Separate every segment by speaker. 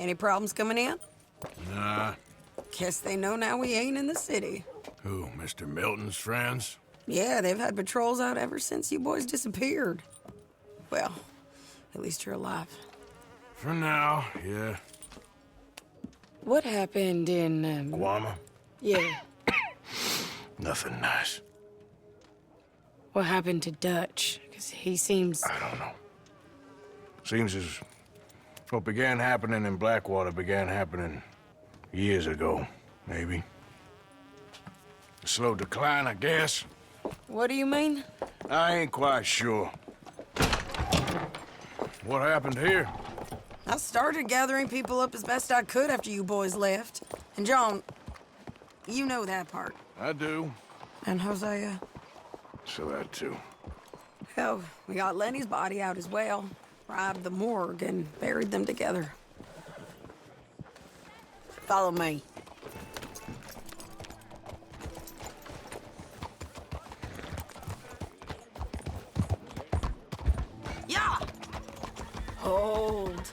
Speaker 1: Any problems coming in?
Speaker 2: Nah.
Speaker 1: Guess they know now we ain't in the city.
Speaker 2: Who, Mr. Milton's friends?
Speaker 1: Yeah, they've had patrols out ever since you boys disappeared. Well, at least you're alive.
Speaker 2: For now, yeah.
Speaker 1: What happened in,
Speaker 2: Guama?
Speaker 1: Yeah.
Speaker 2: Nothing nice.
Speaker 1: What happened to Dutch? Because he seems...
Speaker 2: I don't know. Seems as what began happening in Blackwater began happening years ago, maybe. A slow decline, I guess.
Speaker 1: What do you mean?
Speaker 2: I ain't quite sure. What happened here?
Speaker 1: I started gathering people up as best I could after you boys left. And John, you know that part.
Speaker 2: I do.
Speaker 1: And Hosea?
Speaker 2: So that too.
Speaker 1: Hell, we got Lenny's body out as well. Robbed the morgue and buried them together. Follow me. Yeah! Hold.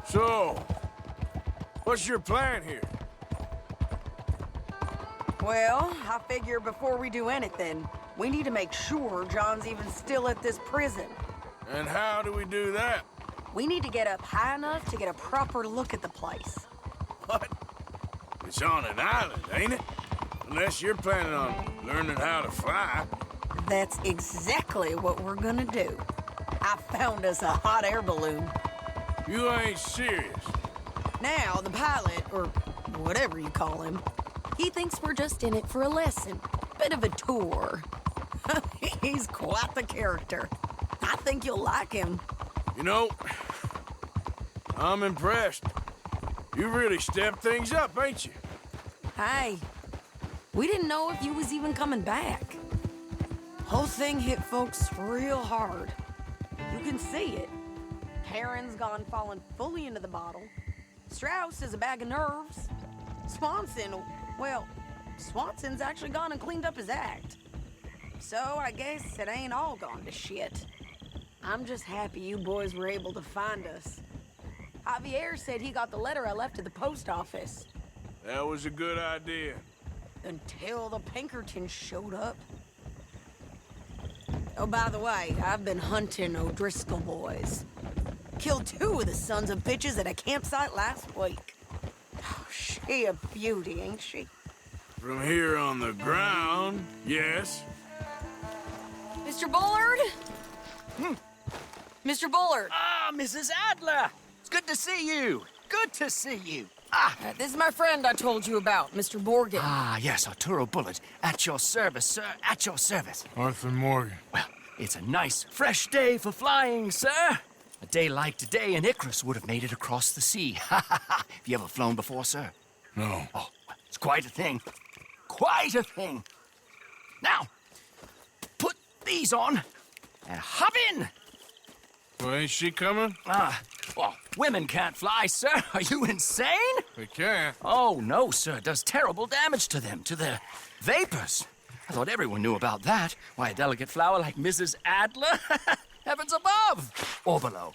Speaker 2: So, what's your plan here?
Speaker 1: Well, I figure before we do anything, we need to make sure John's even still at this prison.
Speaker 2: And how do we do that?
Speaker 1: We need to get up high enough to get a proper look at the place.
Speaker 2: What? It's on an island, ain't it? Unless you're planning on learning how to fly.
Speaker 1: That's exactly what we're gonna do. I found us a hot air balloon.
Speaker 2: You ain't serious.
Speaker 1: Now, the pilot, or whatever you call him, he thinks we're just in it for a lesson. Bit of a tour. He's quite the character. I think you'll like him.
Speaker 2: You know, I'm impressed. You really stepped things up, ain't you?
Speaker 1: Hey, we didn't know if you was even coming back. Whole thing hit folks real hard. You can see it. Heron's gone falling fully into the bottle. Strauss is a bag of nerves. Swanson's actually gone and cleaned up his act. So I guess it ain't all gone to shit. I'm just happy you boys were able to find us. Javier said he got the letter I left at the post office.
Speaker 2: That was a good idea.
Speaker 1: Until the Pinkertons showed up. Oh, by the way, I've been hunting O'Driscoll boys. Killed 2 of the sons of bitches at a campsite last week. Oh, she a beauty, ain't she?
Speaker 2: From here on the ground, yes.
Speaker 1: Mr. Bullard? Mr. Bullard.
Speaker 3: Ah, Mrs. Adler! It's good to see you. Good to see you.
Speaker 1: This is my friend I told you about, Mr. Morgan.
Speaker 3: Ah, yes, Arturo Bullard. At your service, sir. At your service.
Speaker 2: Arthur Morgan.
Speaker 3: Well, it's a nice, fresh day for flying, sir. A day like today, an Icarus would have made it across the sea. Have you ever flown before, sir?
Speaker 2: No.
Speaker 3: Oh, it's quite a thing. Quite a thing. Now, put these on and hop in.
Speaker 2: Well, ain't she coming?
Speaker 3: Well, women can't fly, sir. Are you insane?
Speaker 2: They can't.
Speaker 3: Oh, no, sir. It does terrible damage to them, to their vapors. I thought everyone knew about that. Why, a delicate flower like Mrs. Adler? Heavens above. Or below.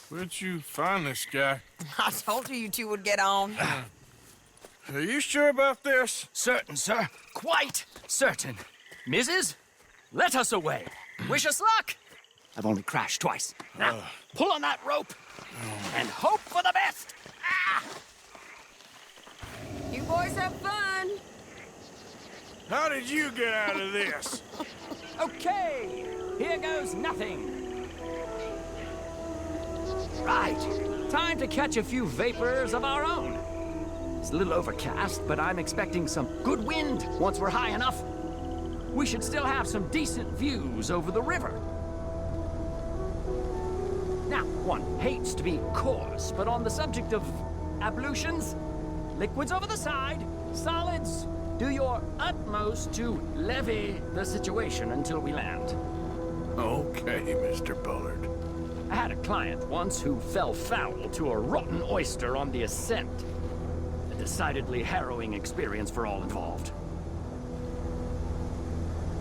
Speaker 2: Where'd you find this guy?
Speaker 1: I told you two would get on.
Speaker 2: Are you sure about this?
Speaker 3: Certain, sir. Quite certain. Mrs., let us away. Wish us luck. I've only crashed twice. Now, pull on that rope and hope for the best.
Speaker 1: You boys have fun.
Speaker 2: How did you get out of this?
Speaker 3: Okay, here goes nothing. Right, time to catch a few vapors of our own. It's a little overcast, but I'm expecting some good wind once we're high enough. We should still have some decent views over the river. Now, one hates to be coarse, but on the subject of ablutions, liquids over the side, solids, do your utmost to levy the situation until we land.
Speaker 2: Okay, Mr. Bullard.
Speaker 3: I had a client once who fell foul to a rotten oyster on the ascent. A decidedly harrowing experience for all involved.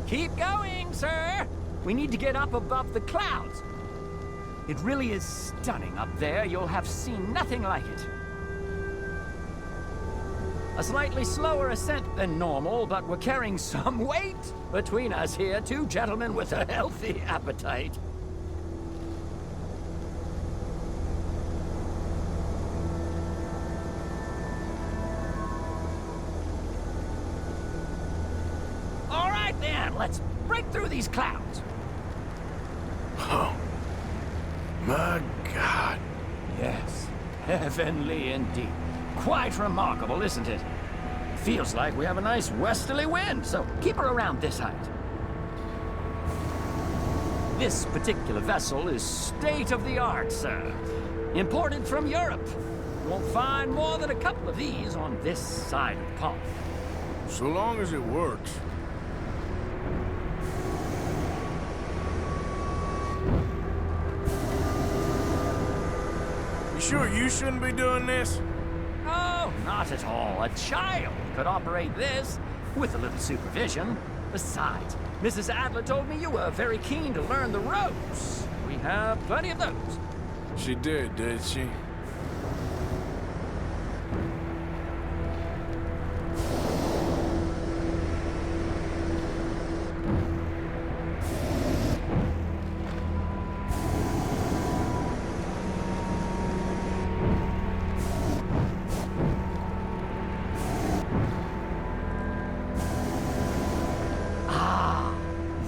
Speaker 3: Keep going, sir! We need to get up above the clouds. It really is stunning up there. You'll have seen nothing like it. A slightly slower ascent than normal, but we're carrying some weight between us here, two gentlemen with a healthy appetite. All right then, let's break through these clouds.
Speaker 2: Oh, my God.
Speaker 3: Yes, heavenly indeed. Quite remarkable, isn't it? Feels like we have a nice westerly wind, so keep her around this height. This particular vessel is state-of-the-art, sir. Imported from Europe. Won't find more than a couple of these on this side of the pond.
Speaker 2: So long as it works. You sure you shouldn't be doing this?
Speaker 3: Oh, not at all. A child could operate this with a little supervision. Besides, Mrs. Adler told me you were very keen to learn the ropes. We have plenty of those.
Speaker 2: She did she?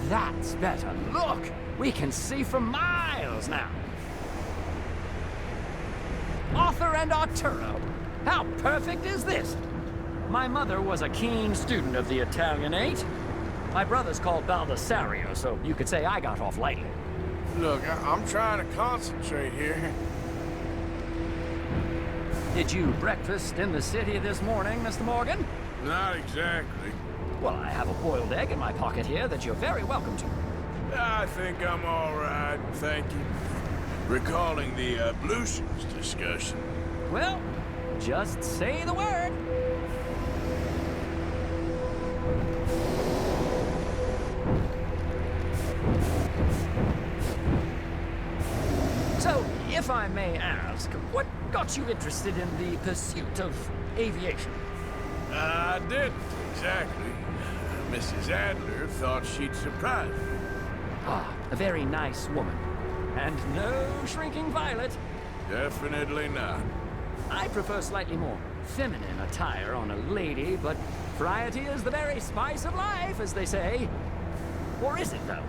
Speaker 3: That's better. Look! We can see for miles now. Arthur and Arturo. How perfect is this? My mother was a keen student of the Italianate. My brother's called Baldessario, so you could say I got off lightly.
Speaker 2: Look, I'm trying to concentrate here.
Speaker 3: Did you breakfast in the city this morning, Mr. Morgan?
Speaker 2: Not exactly.
Speaker 3: Well, I have a boiled egg in my pocket here that you're very welcome to.
Speaker 2: I think I'm all right, thank you. Recalling the ablutions discussion.
Speaker 3: Well, just say the word. So, if I may ask, what got you interested in the pursuit of aviation?
Speaker 2: I didn't, exactly. Mrs. Adler thought she'd surprise me.
Speaker 3: Ah, a very nice woman. And no shrinking violet.
Speaker 2: Definitely not.
Speaker 3: I prefer slightly more feminine attire on a lady, but variety is the very spice of life, as they say. Or is it, though?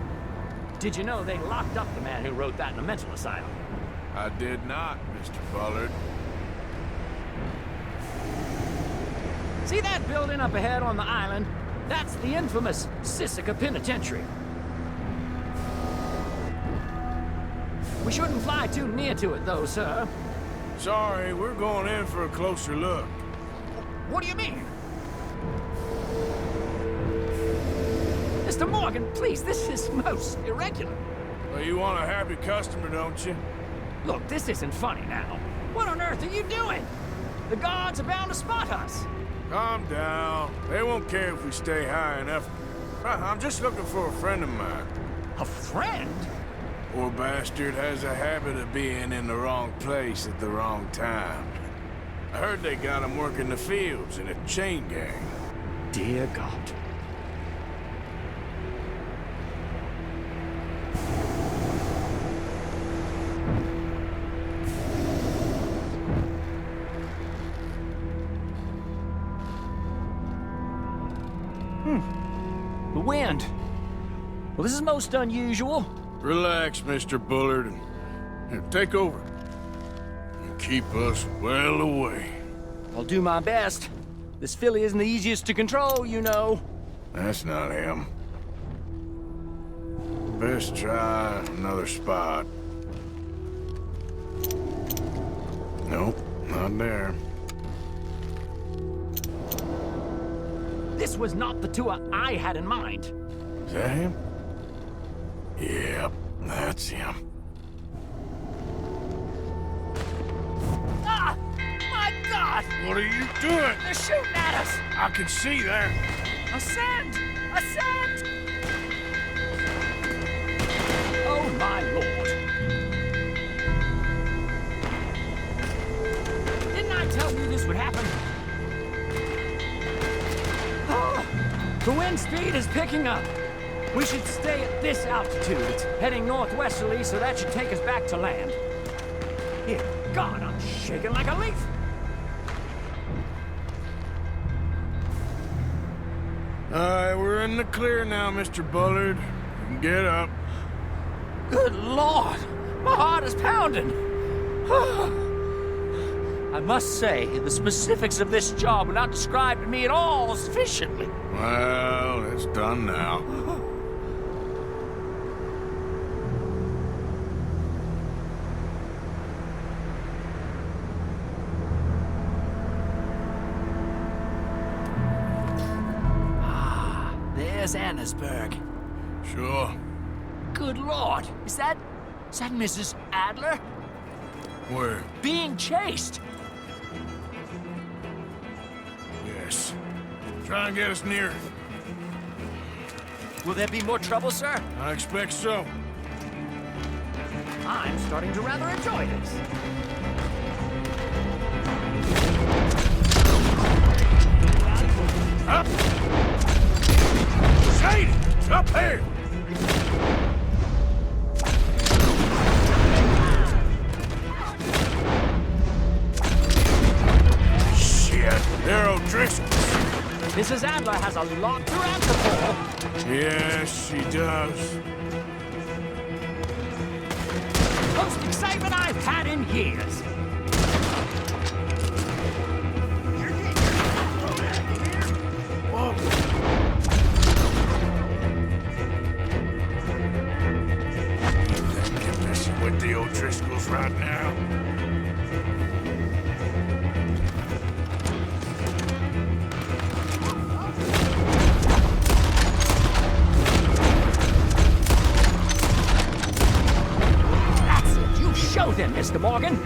Speaker 3: Did you know they locked up the man who wrote that in a mental asylum?
Speaker 2: I did not, Mr. Bullard.
Speaker 3: See that building up ahead on the island? That's the infamous Sisika Penitentiary. We shouldn't fly too near to it, though, sir.
Speaker 2: Sorry, we're going in for a closer look.
Speaker 3: What do you mean? Mr. Morgan, please, this is most irregular.
Speaker 2: Well, you want a happy customer, don't you?
Speaker 3: Look, this isn't funny now. What on earth are you doing? The guards are bound to spot us.
Speaker 2: Calm down. They won't care if we stay high enough. I'm just looking for a friend of mine.
Speaker 3: A friend?
Speaker 2: Poor bastard has a habit of being in the wrong place at the wrong time. I heard they got him working the fields in a chain gang.
Speaker 3: Dear God. The wind. Well, this is most unusual.
Speaker 2: Relax, Mr. Bullard, and here, take over. And keep us well away.
Speaker 3: I'll do my best. This filly isn't the easiest to control, you know.
Speaker 2: That's not him. Best try another spot. Nope, not there.
Speaker 3: This was not the tour I had in mind.
Speaker 2: Is that him? Yep, that's him.
Speaker 3: Ah! My God!
Speaker 2: What are you doing?
Speaker 3: They're shooting at us!
Speaker 2: I can see there.
Speaker 3: Ascend! Ascend! Oh, my lord. Didn't I tell you this would happen? Oh, the wind speed is picking up. We should stay at this altitude. It's heading northwesterly, so that should take us back to land. Dear God, I'm shaking like a leaf.
Speaker 2: Alright, we're in the clear now, Mr. Bullard. You can get up.
Speaker 3: Good Lord, my heart is pounding. I must say, the specifics of this job were not described to me at all sufficiently.
Speaker 2: Well, it's done now.
Speaker 3: There's Annesburg.
Speaker 2: Sure.
Speaker 3: Good Lord, is that Mrs. Adler?
Speaker 2: Where?
Speaker 3: Being chased.
Speaker 2: Yes. Try and get us near.
Speaker 3: Will there be more trouble, sir?
Speaker 2: I expect so.
Speaker 3: I'm starting to rather enjoy this.
Speaker 2: Up! Shady! It's up there! Shit! They're O'Driscoll's.
Speaker 3: Mrs. Adler has a lot to answer for.
Speaker 2: Yes, she does.
Speaker 3: Most excitement I've had in years.
Speaker 2: Whoa. You're messing with the O'Driscolls right now.
Speaker 3: That's it. You show them, Mr. Morgan.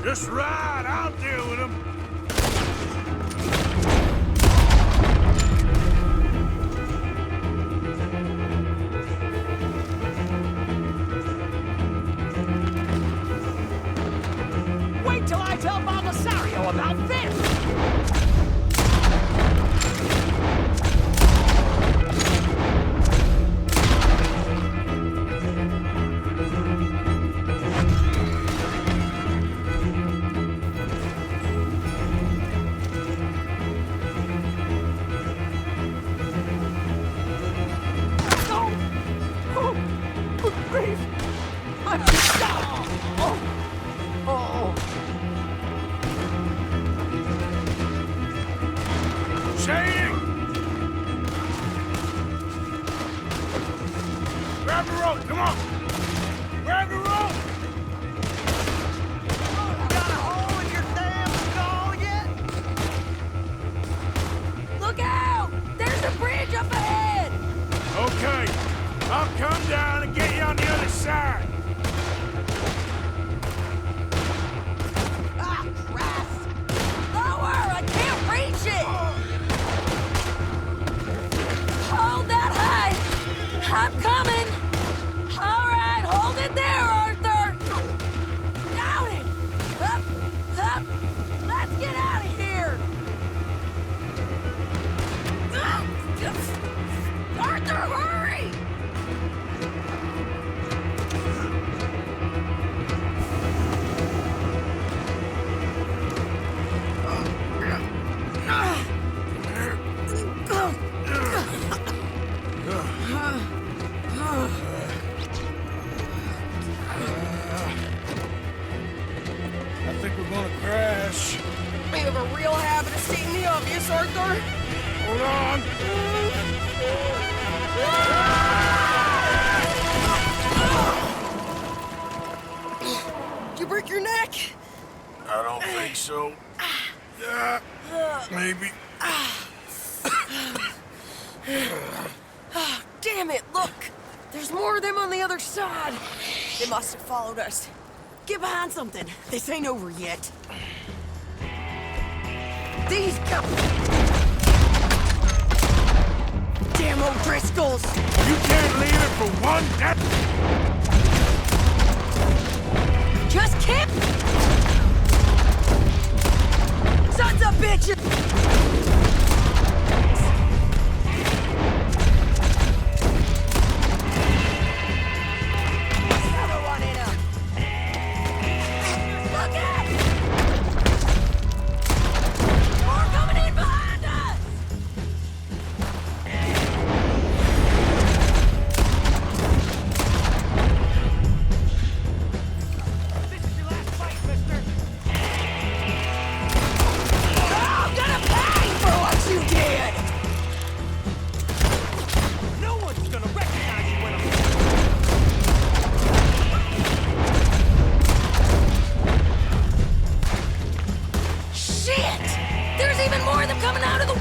Speaker 2: Just ride, I'll deal with them.
Speaker 3: Wait till I tell Baldasario about this!
Speaker 2: Shady! Grab the rope, come on! Grab the rope!
Speaker 1: Got a hole in your damn skull yet? Look out! There's a bridge up ahead!
Speaker 2: Okay, I'll come down and get you on the other side.
Speaker 1: Ah, crap! Lower! I can't reach it! Hold that high! I'm coming! All right, hold it there, Arthur! Down it! Up! Up! Let's get out of here! Arthur, hurry!
Speaker 2: I think we're gonna crash.
Speaker 1: You have a real habit of stating the obvious, Arthur.
Speaker 2: Hold on.
Speaker 1: Did you break your neck?
Speaker 2: I don't think so. Maybe.
Speaker 1: Damn Damn it, look! There's more of them on the other side. They must have followed us. Get behind something. This ain't over yet. These go. Damn old Driscolls!
Speaker 2: You can't leave it for one day.
Speaker 1: Just keep. Sons of bitches! Another one in 'em. Look out! More coming in behind us!
Speaker 3: This is your last fight, mister.
Speaker 1: I'm gonna pay for what you did!
Speaker 3: No one's gonna recognize you when I'm...
Speaker 1: Shit! There's even more of them coming out of the...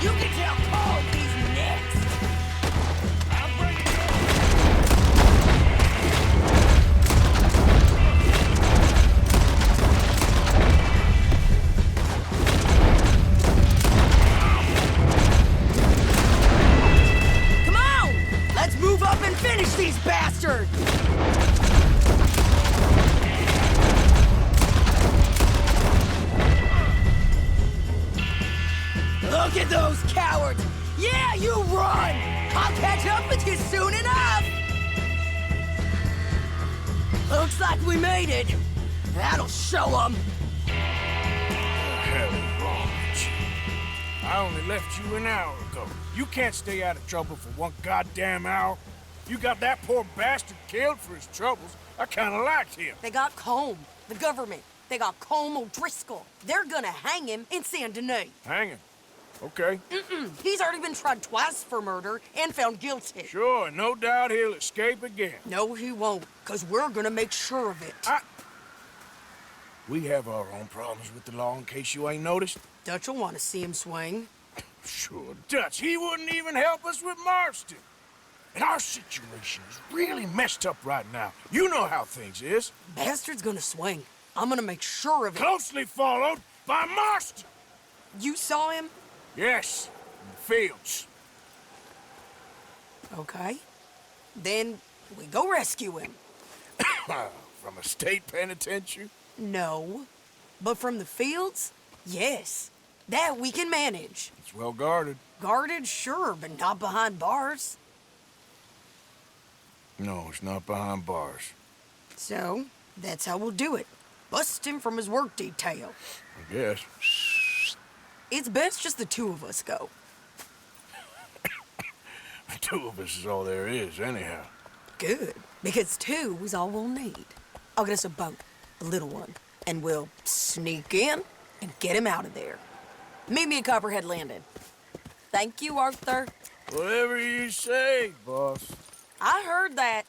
Speaker 1: You can tell Cole he's next!
Speaker 3: I'm bringing you...
Speaker 1: Come on! Let's move up and finish these bastards! Look at those cowards! Yeah, you run! I'll catch up with you soon enough! Looks like we made it. That'll show them.
Speaker 2: What the hell is wrong with you? I only left you an hour ago. You can't stay out of trouble for one goddamn hour. You got that poor bastard killed for his troubles. I kinda liked him.
Speaker 1: They got Combe, the government. They got Combe O'Driscoll. They're gonna hang him in Saint Denis.
Speaker 2: Hanging. Okay.
Speaker 1: He's already been tried twice for murder and found guilty.
Speaker 2: Sure, no doubt he'll escape again.
Speaker 1: No, he won't, because we're gonna make sure of it.
Speaker 2: We have our own problems with the law, in case you ain't noticed.
Speaker 1: Dutch will want to see him swing.
Speaker 2: Sure, Dutch, he wouldn't even help us with Marston. And our situation is really messed up right now. You know how things is.
Speaker 1: Bastard's gonna swing. I'm gonna make sure of it.
Speaker 2: Closely followed by Marston.
Speaker 1: You saw him?
Speaker 2: Yes, in the fields.
Speaker 1: Okay. Then we go rescue him.
Speaker 2: From a state penitentiary?
Speaker 1: No. But from the fields? Yes. That we can manage.
Speaker 2: It's well guarded.
Speaker 1: Guarded, sure, but not behind bars.
Speaker 2: No, it's not behind bars.
Speaker 1: So, that's how we'll do it. Bust him from his work detail.
Speaker 2: I guess.
Speaker 1: It's best just the two of us go.
Speaker 2: The two of us is all there is, anyhow.
Speaker 1: Good, because two is all we'll need. I'll get us a boat, a little one, and we'll sneak in and get him out of there. Meet me at Copperhead Landing. Thank you, Arthur.
Speaker 2: Whatever you say, boss.
Speaker 1: I heard that.